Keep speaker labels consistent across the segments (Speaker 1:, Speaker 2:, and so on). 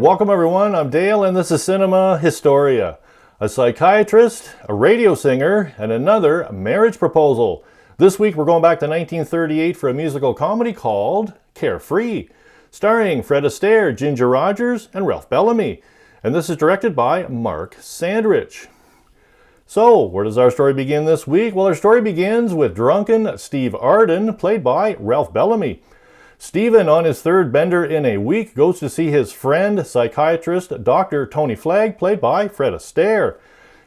Speaker 1: Welcome everyone, I'm Dale and this is Cinema Historia. A psychiatrist, a radio singer, and another marriage proposal. This week we're going back to 1938 for a musical comedy called Carefree, starring Fred Astaire, Ginger Rogers, and Ralph Bellamy. And this is directed by Mark Sandrich. So, where does our story begin this week? Well, our story begins with drunken Steve Arden, played by Ralph Bellamy. Stephen, on his third bender in a week, goes to see his friend, psychiatrist Dr. Tony Flagg, played by Fred Astaire.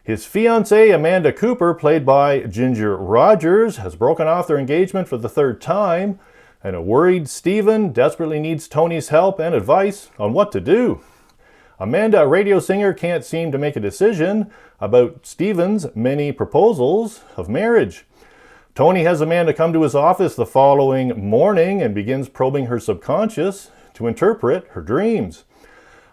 Speaker 1: His fiancée, Amanda Cooper, played by Ginger Rogers, has broken off their engagement for the third time, and a worried Stephen desperately needs Tony's help and advice on what to do. Amanda, a radio singer, can't seem to make a decision about Stephen's many proposals of marriage. Tony has Amanda come to his office the following morning and begins probing her subconscious to interpret her dreams.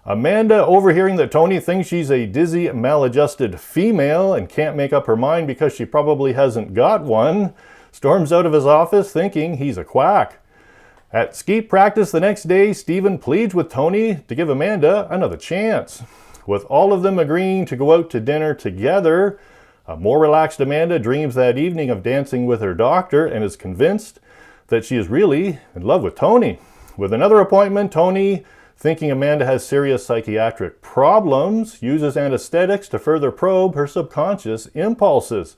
Speaker 1: Amanda, overhearing that Tony thinks she's a dizzy, maladjusted female and can't make up her mind because she probably hasn't got one, storms out of his office thinking he's a quack. At skeet practice the next day, Stephen pleads with Tony to give Amanda another chance. With all of them agreeing to go out to dinner together, a more relaxed Amanda dreams that evening of dancing with her doctor and is convinced that she is really in love with Tony. With another appointment, Tony, thinking Amanda has serious psychiatric problems, uses anesthetics to further probe her subconscious impulses.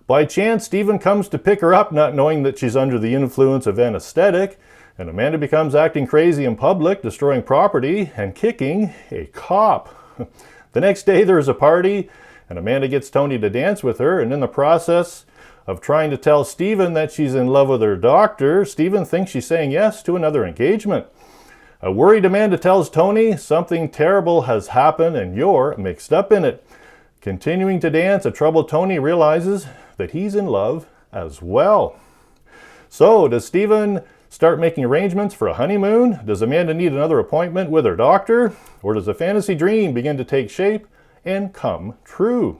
Speaker 1: By chance, Stephen comes to pick her up, not knowing that she's under the influence of anesthetic, and Amanda becomes acting crazy in public, destroying property and kicking a cop. The next day there is a party, and Amanda gets Tony to dance with her, and in the process of trying to tell Stephen that she's in love with her doctor, Stephen thinks she's saying yes to another engagement. A worried Amanda tells Tony something terrible has happened and you're mixed up in it. Continuing to dance, a troubled Tony realizes that he's in love as well. So, does Stephen start making arrangements for a honeymoon? Does Amanda need another appointment with her doctor? Or does a fantasy dream begin to take shape and come true?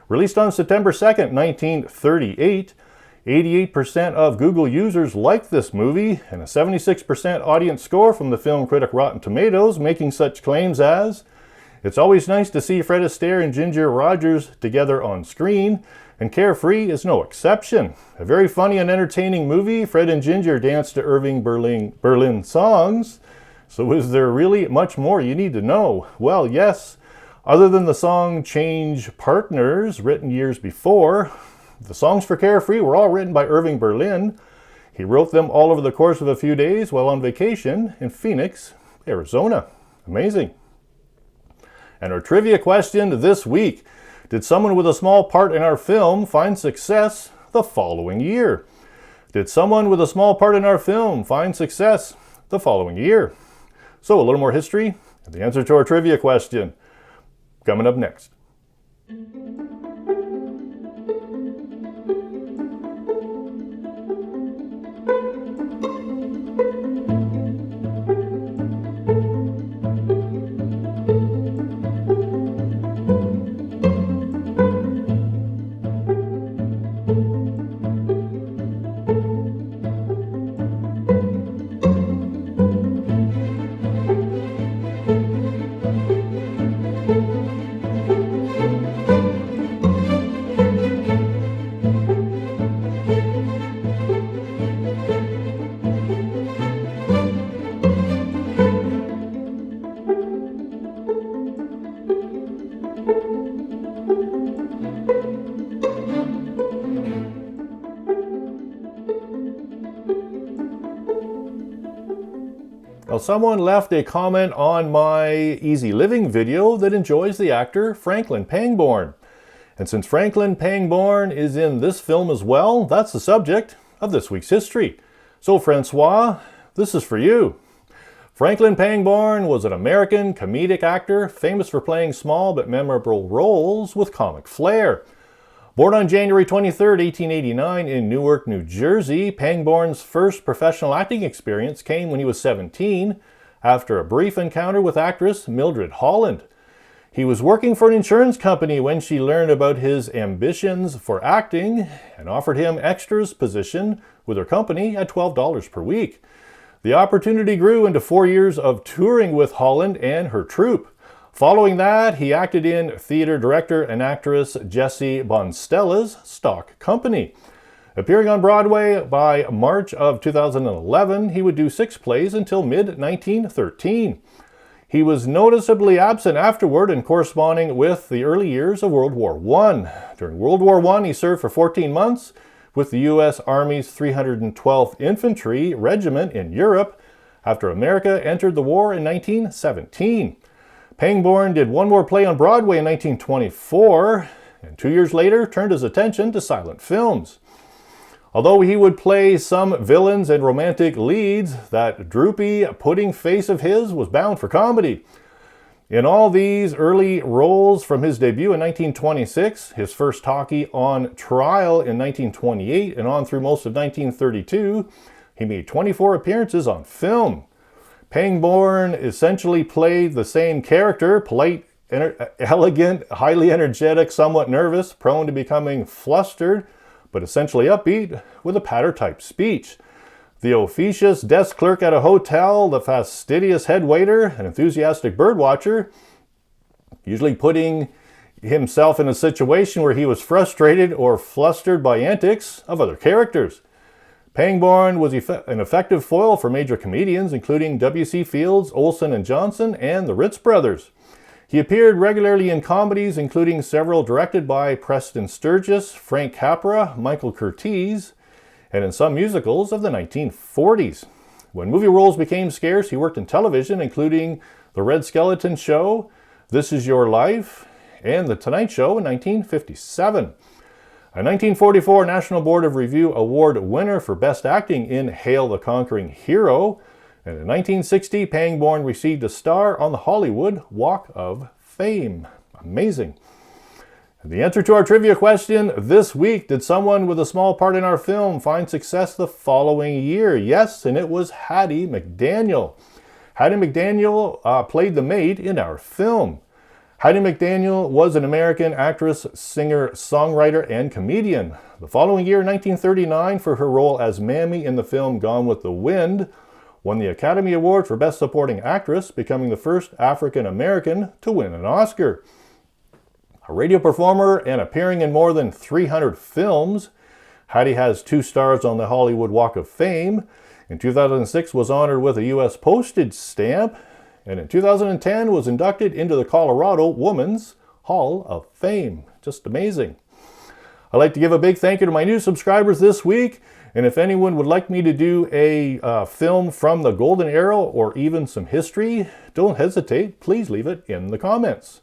Speaker 1: Released on September 2nd, 1938, 88% of Google users liked this movie, and a 76% audience score from the film critic Rotten Tomatoes, making such claims as, "It's always nice to see Fred Astaire and Ginger Rogers together on screen, and Carefree is no exception. A very funny and entertaining movie. Fred and Ginger dance to Irving Berlin songs. So is there really much more you need to know? Well, yes. Other than the song Change Partners, written years before, the songs for Carefree were all written by Irving Berlin. He wrote them all over the course of a few days while on vacation in Phoenix, Arizona. Amazing. And our trivia question this week: did someone with a small part in our film find success the following year? Did someone with a small part in our film find success the following year? So a little more history and the answer to our trivia question coming up next. Well, someone left a comment on my Easy Living video that enjoys the actor Franklin Pangborn. And since Franklin Pangborn is in this film as well, that's the subject of this week's history. So Francois, this is for you. Franklin Pangborn was an American comedic actor famous for playing small but memorable roles with comic flair. Born on January 23, 1889 in Newark, New Jersey, Pangborn's first professional acting experience came when he was 17, after a brief encounter with actress Mildred Holland. He was working for an insurance company when she learned about his ambitions for acting and offered him extras position with her company at $12 per week. The opportunity grew into 4 years of touring with Holland and her troupe. Following that, he acted in theater director and actress Jessie Bonstella's stock company. Appearing on Broadway by March of 2011, he would do 6 plays until mid-1913. He was noticeably absent afterward and corresponding with the early years of World War I. During World War I, he served for 14 months with the U.S. Army's 312th Infantry Regiment in Europe after America entered the war in 1917. Pangborn did 1 more play on Broadway in 1924, and 2 years later turned his attention to silent films. Although he would play some villains and romantic leads, that droopy, pudding face of his was bound for comedy. In all these early roles from his debut in 1926, his first talkie On Trial in 1928, and on through most of 1932, he made 24 appearances on film. Pangborn essentially played the same character, polite, elegant, highly energetic, somewhat nervous, prone to becoming flustered, but essentially upbeat, with a patter-type speech. The officious desk clerk at a hotel, the fastidious head waiter, an enthusiastic birdwatcher, usually putting himself in a situation where he was frustrated or flustered by antics of other characters. Pangborn was an effective foil for major comedians, including W.C. Fields, Olson and Johnson, and the Ritz Brothers. He appeared regularly in comedies, including several directed by Preston Sturges, Frank Capra, Michael Curtiz, and in some musicals of the 1940s. When movie roles became scarce, he worked in television, including The Red Skeleton Show, This Is Your Life, and The Tonight Show in 1957. A 1944 National Board of Review Award winner for Best Acting in Hail the Conquering Hero, and in 1960, Pangborn received a star on the Hollywood Walk of Fame. Amazing. The answer to our trivia question this week: did someone with a small part in our film find success the following year? Yes, and it was Hattie McDaniel. Hattie McDaniel played the maid in our film. Hattie McDaniel was an American actress, singer, songwriter, and comedian. The following year, 1939, for her role as Mammy in the film Gone with the Wind, won the Academy Award for Best Supporting Actress, becoming the first African American to win an Oscar. A radio performer and appearing in more than 300 films, Hattie has 2 stars on the Hollywood Walk of Fame. In 2006 was honored with a U.S. postage stamp, and in 2010 was inducted into the Colorado Women's Hall of Fame. Just amazing. I'd like to give a big thank you to my new subscribers this week, and if anyone would like me to do a film from the Golden Era or even some history, don't hesitate, please leave it in the comments.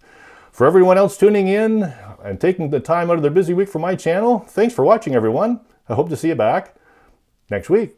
Speaker 1: For everyone else tuning in and taking the time out of their busy week for my channel, thanks for watching, everyone. I hope to see you back next week.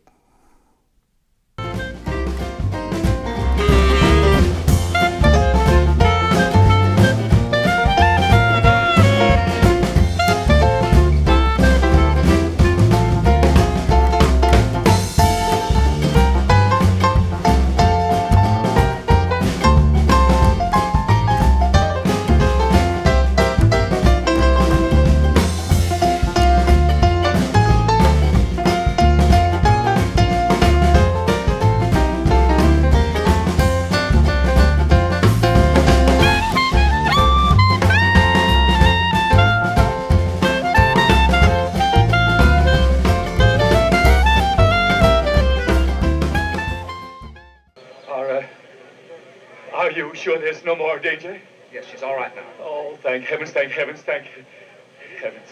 Speaker 2: Are you sure there's no more danger?
Speaker 3: Yes, she's all right now.
Speaker 2: Oh, thank heavens, thank heavens, thank heavens.